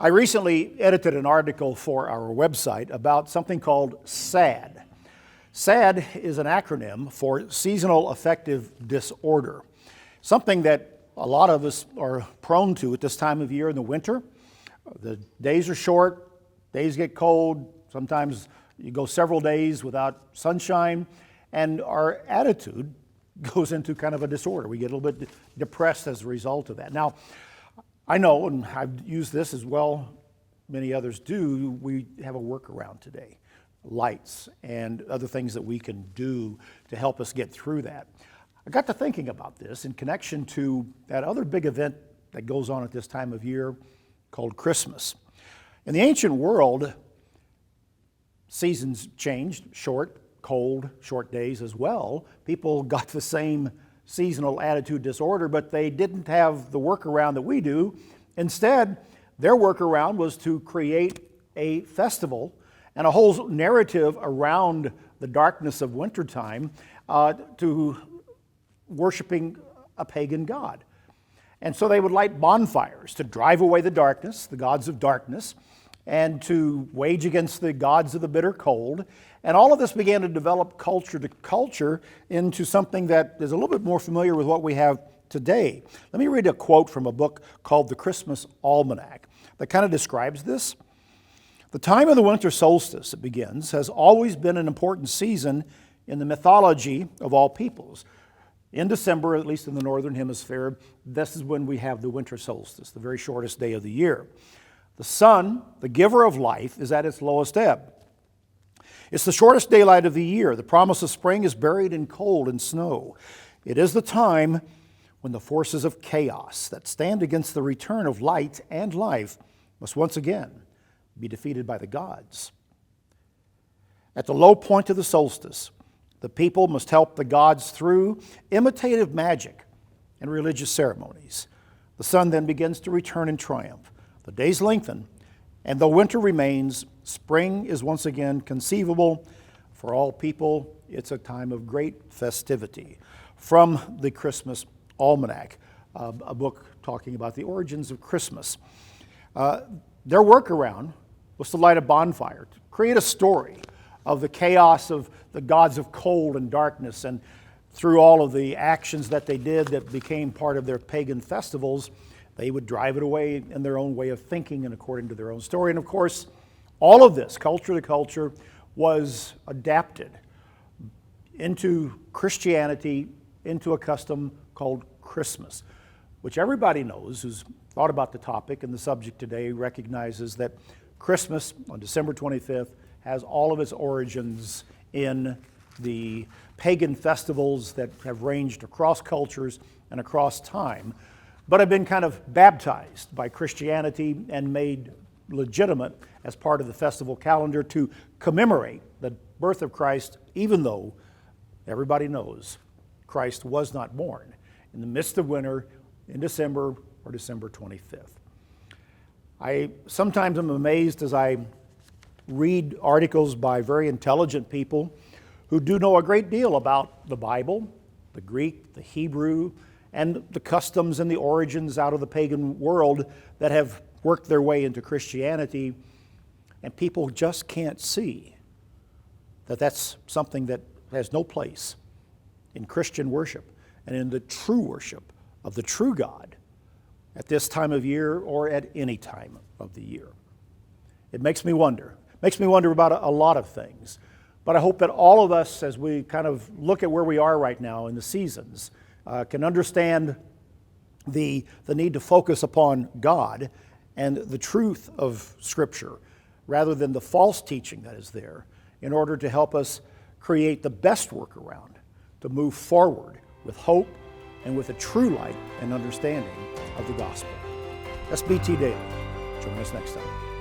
I recently edited an article for our website about something called SAD. SAD is an acronym for Seasonal Affective Disorder, something that a lot of us are prone to at this time of year in the winter. The days are short, days get cold, sometimes you go several days without sunshine, and our attitude goes into kind of a disorder. We get a little bit depressed as a result of that. Now, I know, and I've used this as well, many others do, we have a workaround today. Lights and other things that we can do to help us get through that. I got to thinking about this in connection to that other big event that goes on at this time of year called Christmas. In the ancient world, seasons changed, short, cold, short days as well. People got the same seasonal attitude disorder, but they didn't have the workaround that we do. Instead, their workaround was to create a festival and a whole narrative around the darkness of wintertime to worshiping a pagan god. And so they would light bonfires to drive away the darkness, the gods of darkness, and to wage against the gods of the bitter cold. And all of this began to develop culture to culture into something that is a little bit more familiar with what we have today. Let me read a quote from a book called The Christmas Almanac that kind of describes this. The time of the winter solstice, it begins, has always been an important season in the mythology of all peoples. In December, at least in the northern hemisphere, this is when we have the winter solstice, the very shortest day of the year. The sun, the giver of life, is at its lowest ebb. It's the shortest daylight of the year. The promise of spring is buried in cold and snow. It is the time when the forces of chaos that stand against the return of light and life must once again be defeated by the gods. At the low point of the solstice, the people must help the gods through imitative magic and religious ceremonies. The sun then begins to return in triumph. The days lengthen, and though winter remains, spring is once again conceivable. For all people, it's a time of great festivity. From the Christmas Almanac, a book talking about the origins of Christmas. Their workaround was to light a bonfire, to create a story of the chaos of the gods of cold and darkness, and through all of the actions that they did that became part of their pagan festivals, they would drive it away in their own way of thinking and according to their own story. And of course, all of this, culture to culture, was adapted into Christianity, into a custom called Christmas, which everybody knows who's thought about the topic and the subject today recognizes that Christmas on December 25th has all of its origins in the pagan festivals that have ranged across cultures and across time, but have been kind of baptized by Christianity and made legitimate as part of the festival calendar to commemorate the birth of Christ, even though everybody knows Christ was not born in the midst of winter in December or December 25th. I sometimes am amazed as I read articles by very intelligent people who do know a great deal about the Bible, the Greek, the Hebrew, and the customs and the origins out of the pagan world that have worked their way into Christianity, and people just can't see that that's something that has no place in Christian worship and in the true worship of the true God at this time of year or at any time of the year. It makes me wonder. It makes me wonder about a lot of things. But I hope that all of us, as we kind of look at where we are right now in the seasons, can understand the need to focus upon God and the truth of Scripture rather than the false teaching that is there in order to help us create the best workaround to move forward with hope and with a true light and understanding of the gospel. That's BT Daily. Join us next time.